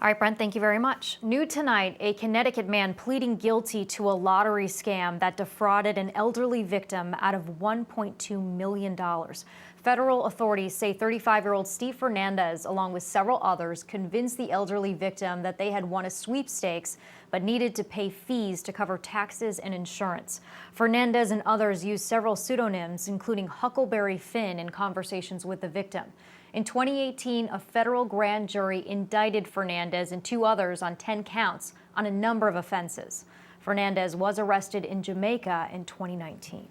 All right, Brent, thank you very much. New tonight, a Connecticut man pleading guilty to a lottery scam that defrauded an elderly victim out of $1.2 million. Federal authorities say 35-year-old Steve Fernandez, along with several others, convinced the elderly victim that they had won a sweepstakes but needed to pay fees to cover taxes and insurance. Fernandez and others used several pseudonyms, including Huckleberry Finn, in conversations with the victim. In 2018, a federal grand jury indicted Fernandez and two others on 10 counts on a number of offenses. Fernandez was arrested in Jamaica in 2019.